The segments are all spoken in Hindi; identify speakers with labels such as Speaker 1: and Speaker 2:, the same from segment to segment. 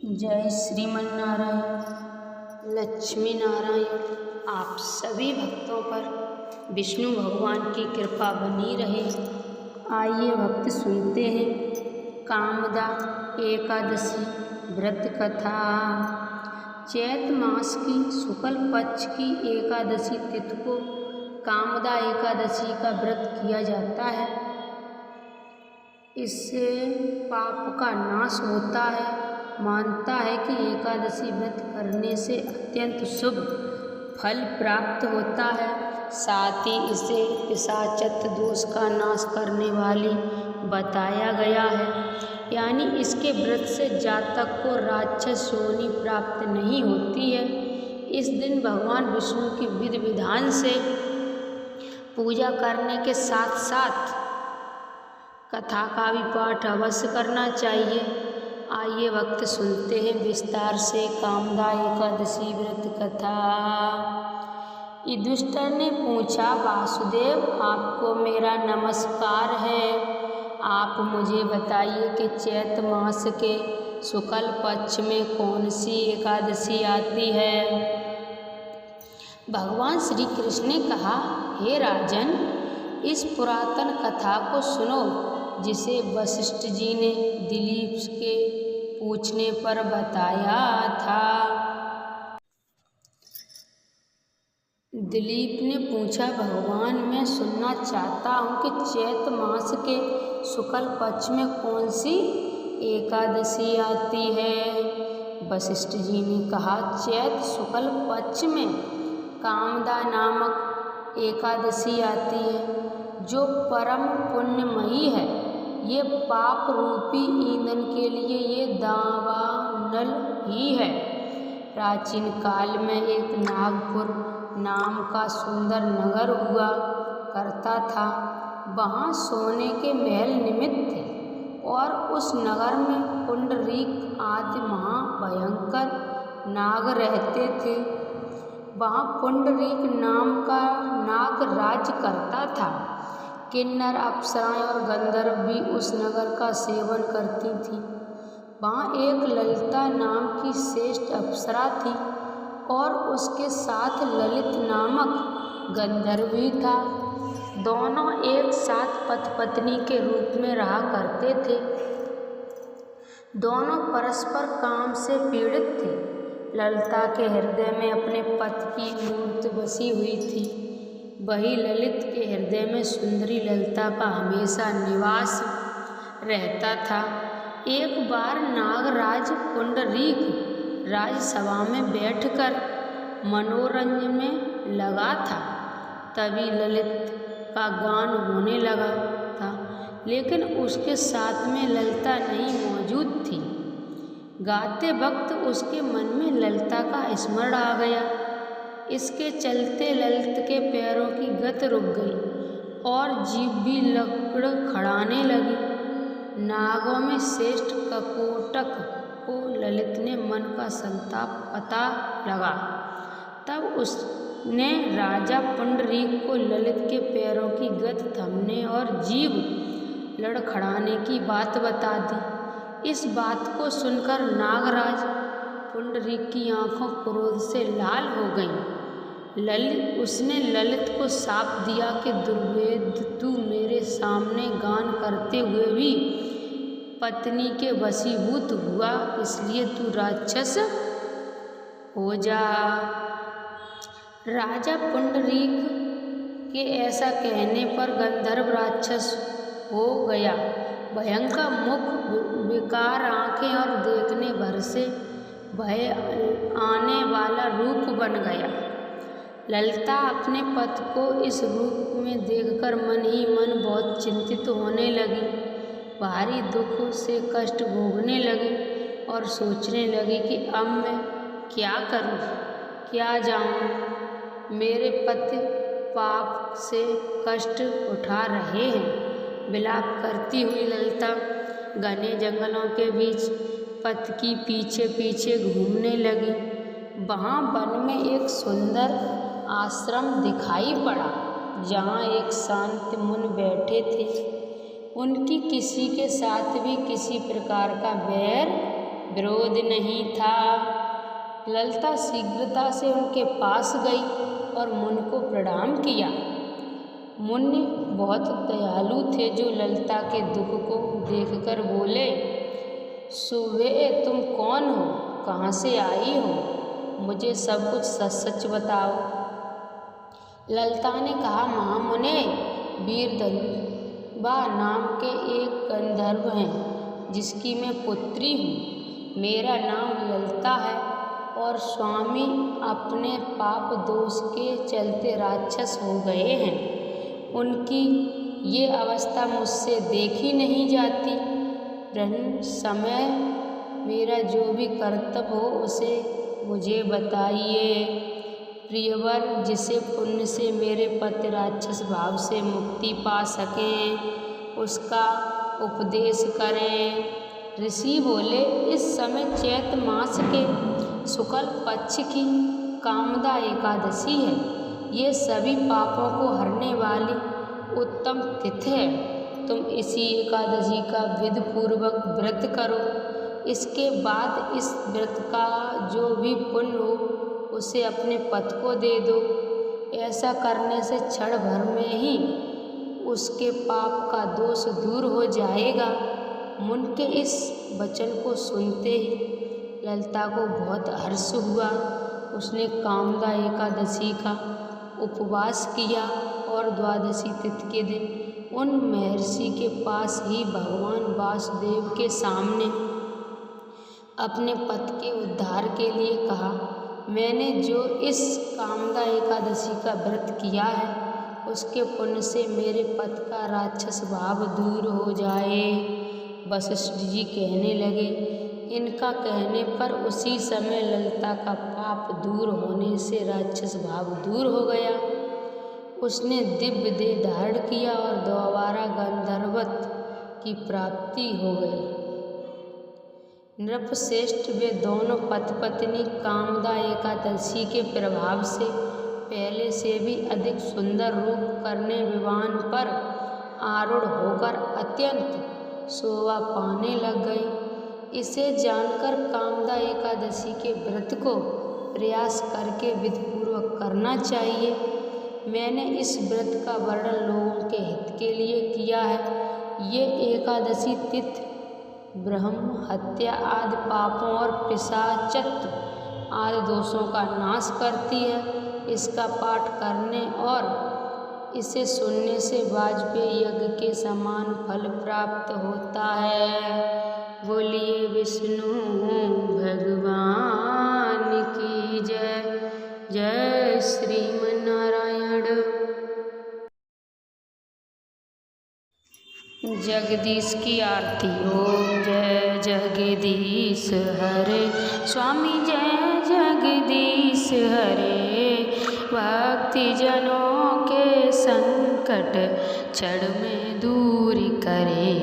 Speaker 1: जय श्रीमन नारायण। लक्ष्मी नारायण आप सभी भक्तों पर विष्णु भगवान की कृपा बनी रहे। आइए भक्त सुनते हैं कामदा एकादशी व्रत कथा। चैत मास की शुक्ल पक्ष की एकादशी तिथि को कामदा एकादशी का व्रत किया जाता है। इससे पाप का नाश होता है। मानता है कि एकादशी व्रत करने से अत्यंत शुभ फल प्राप्त होता है। साथ ही इसे पिशाचत्व दोष का नाश करने वाली बताया गया है। यानी इसके व्रत से जातक को राक्षस योनि प्राप्त नहीं होती है। इस दिन भगवान विष्णु की विधि विधान से पूजा करने के साथ साथ कथा का भी पाठ अवश्य करना चाहिए। आइए भक्त सुनते हैं विस्तार से कामदा एकादशी व्रत कथा। युधिष्ठिर ने पूछा, वासुदेव आपको मेरा नमस्कार है। आप मुझे बताइए कि चैत मास के शुक्ल पक्ष में कौन सी एकादशी आती है। भगवान श्री कृष्ण ने कहा, हे राजन, इस पुरातन कथा को सुनो जिसे वशिष्ठ जी ने दिलीप के पूछने पर बताया था। दिलीप ने पूछा, भगवान मैं सुनना चाहता हूँ कि चैत मास के शुक्ल पक्ष में कौन सी एकादशी आती है। वशिष्ठ जी ने कहा, चैत शुक्ल पक्ष में कामदा नामक एकादशी आती है जो परम पुण्यमयी है। ये पाप रूपी ईंधन के लिए ये दावानल ही है। प्राचीन काल में एक नागपुर नाम का सुंदर नगर हुआ करता था। वहाँ सोने के महल निर्मित थे और उस नगर में पुंडरीक आदि महाभयंकर नाग रहते थे। वहाँ पुंडरीक नाम का नाग राज्य करता था। किन्नर अप्सराएं और गंधर्व भी उस नगर का सेवन करती थीं। वहाँ एक ललिता नाम की श्रेष्ठ अप्सरा थी और उसके साथ ललित नामक गंधर्व भी था। दोनों एक साथ पति पत्नी के रूप में रहा करते थे। दोनों परस्पर काम से पीड़ित थे। ललिता के हृदय में अपने पति की मूर्ति बसी हुई थी। वही ललित के हृदय में सुंदरी ललिता का हमेशा निवास रहता था। एक बार नागराज पुंडरीक राजसभा में बैठकर मनोरंजन में लगा था। तभी ललित का गान होने लगा था, लेकिन उसके साथ में ललिता नहीं मौजूद थी। गाते वक्त उसके मन में ललिता का स्मरण आ गया। इसके चलते ललित के पैरों की गति रुक गई और जीभ भी लड़खड़ाने लगी। नागों में श्रेष्ठ ककोटक को ललित ने मन का संताप पता लगा। तब उसने राजा पुंडरीक को ललित के पैरों की गति थमने और जीभ लड़खड़ाने की बात बता दी। इस बात को सुनकर नागराज पुंडरीक की आंखों क्रोध से लाल हो गईं। उसने ललित को शाप दिया कि दुर्वेद, तू मेरे सामने गान करते हुए भी पत्नी के वशीभूत हुआ, इसलिए तू राक्षस हो जा। राजा पुंडरीक के ऐसा कहने पर गंधर्व राक्षस हो गया। भयंकर मुख, विकार आंखें और देखने भर से भय आने वाला रूप बन गया। ललिता अपने पति को इस रूप में देखकर मन ही मन बहुत चिंतित होने लगी। भारी दुख से कष्ट भोगने लगी और सोचने लगी कि अब मैं क्या करूं, क्या जाऊं। मेरे पति पाप से कष्ट उठा रहे हैं। विलाप करती हुई ललिता घने जंगलों के बीच पति की पीछे पीछे घूमने लगी। वहाँ वन में एक सुंदर आश्रम दिखाई पड़ा जहाँ एक शांत मुनि बैठे थे। उनकी किसी के साथ भी किसी प्रकार का वैर विरोध नहीं था। ललिता शीघ्रता से उनके पास गई और मुनि को प्रणाम किया। मुनि बहुत दयालु थे, जो ललिता के दुख को देखकर बोले, सुबह तुम कौन हो, कहाँ से आई हो, मुझे सब कुछ सच सच बताओ। ललिता ने कहा, महामुने, वीरदंबा नाम के एक गंधर्व हैं, जिसकी मैं पुत्री हूँ। मेरा नाम ललिता है और स्वामी अपने पाप दोष के चलते राक्षस हो गए हैं। उनकी ये अवस्था मुझसे देखी नहीं जाती। ब्रह्म समय मेरा जो भी कर्तव्य हो उसे मुझे बताइए। प्रियवर, जिसे पुण्य से मेरे पति राक्षस भाव से मुक्ति पा सकें, उसका उपदेश करें। ऋषि बोले, इस समय चैत मास के शुक्ल पक्ष की कामदा एकादशी है। ये सभी पापों को हरने वाली उत्तम तिथि है। तुम इसी एकादशी का विधि पूर्वक व्रत करो। इसके बाद इस व्रत का जो भी पुण्य हो उसे अपने पति को दे दो। ऐसा करने से क्षण भर में ही उसके पाप का दोष दूर हो जाएगा। मुनि के इस वचन को सुनते ही ललिता को बहुत हर्ष हुआ। उसने कामदा एकादशी का उपवास किया और द्वादशी तिथि के दिन उन महर्षि के पास ही भगवान वासुदेव के सामने अपने पति के उद्धार के लिए कहा, मैंने जो इस कामदा एकादशी का व्रत किया है उसके पुण्य से मेरे पति का राक्षस भाव दूर हो जाए। वशिष्ठ जी कहने लगे, इनका कहने पर उसी समय ललिता का पाप दूर होने से राक्षस भाव दूर हो गया। उसने दिव्य देह धारण किया और दोबारा गंधर्वत्व की प्राप्ति हो गई। नृपश्रेष्ठ, वे दोनों पति पत्नी कामदा एकादशी के प्रभाव से पहले से भी अधिक सुंदर रूप करने विमान पर आरूढ़ होकर अत्यंत शोभा पाने लग गए। इसे जानकर कामदा एकादशी के व्रत को प्रयास करके विधिपूर्वक करना चाहिए। मैंने इस व्रत का वर्णन लोगों के हित के लिए किया है। ये एकादशी तिथि ब्रह्म हत्या आदि पापों और पिशाचत्व आदि दोषों का नाश करती है। इसका पाठ करने और इसे सुनने से वाजपेयी यज्ञ के समान फल प्राप्त होता है। बोलिए विष्णु भगवान की जय। जय श्रीमन्नारायण। जगदीश की आरती। ओम जय जगदीश हरे, स्वामी जय जगदीश हरे। भक्ति जनों के संकट क्षण में दूर करे।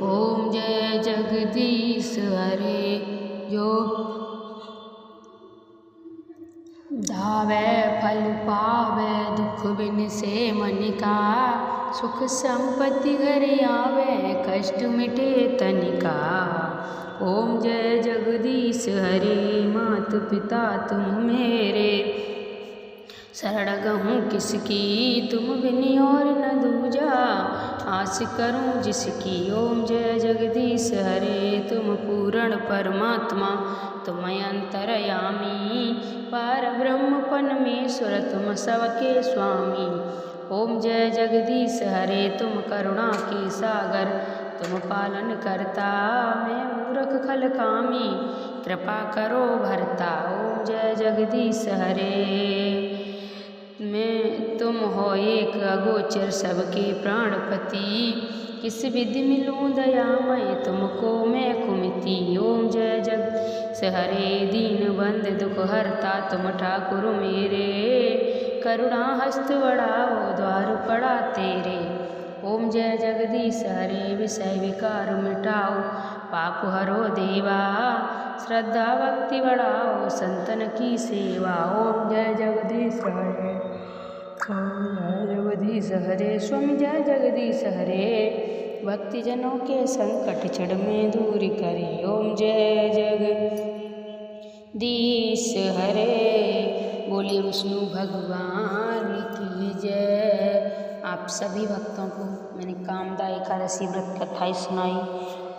Speaker 1: ओम जय जगदीश हरे। जो धावे फल पावे, दुख बिन से मन का। सुख संपत्ति घर आवे, कष्ट मिटे तनिका। ओम जय जगदीश हरे। मात पिता तुम मेरे, शरण गहूँ किसकी, तुम बिन और न दूजा। आस करूँ जिसकी। ओम जय जगदीश हरे। तुम पूर्ण परमात्मा, तुम अंतर्यामी। पार ब्रह्म परमेश्वर, तुम सबके स्वामी। ओम जय जगदीश हरे। तुम करुणा के सागर, तुम पालन करता। मैं मूर्ख खल कामी, कृपा करो भरता। ओम जय जगदीश हरे। मैं तुम हो एक अगोचर, सबके प्राणपति। किस विधि मिलूं दयामय, तुमको मैं कुमिति। ओम जय जगदीश हरे। दीन बंद दुख हरता, तुम ठाकुर मेरे। करुणा हस्त बढ़ाओ, द्वार पड़ा तेरे। ओम जय जगदीश हरे। विषय विकार मिटाओ, पाप हरो देवा। श्रद्धा भक्ति बढ़ाओ, संतन की सेवा। ओम जय जगदीश हरे। ओम जय जगदीश हरे। स्वामी जय जगदीश हरे। भक्तिजनों के संकट क्षण में दूर करे। ओम जय जगदीश हरे, बोलिए विष्णु भगवान की जय। आप सभी भक्तों को मैंने कामदा एकादशी व्रत कथाएँ सुनाई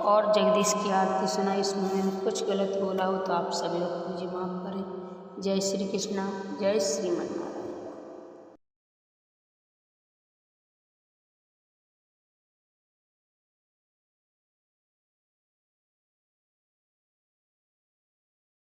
Speaker 1: और जगदीश की आरती सुनाई। इसमें मैंने कुछ गलत बोला हो तो आप सभी लोग मुझे माफ़ करें। जय श्री कृष्णा, जय श्रीमन।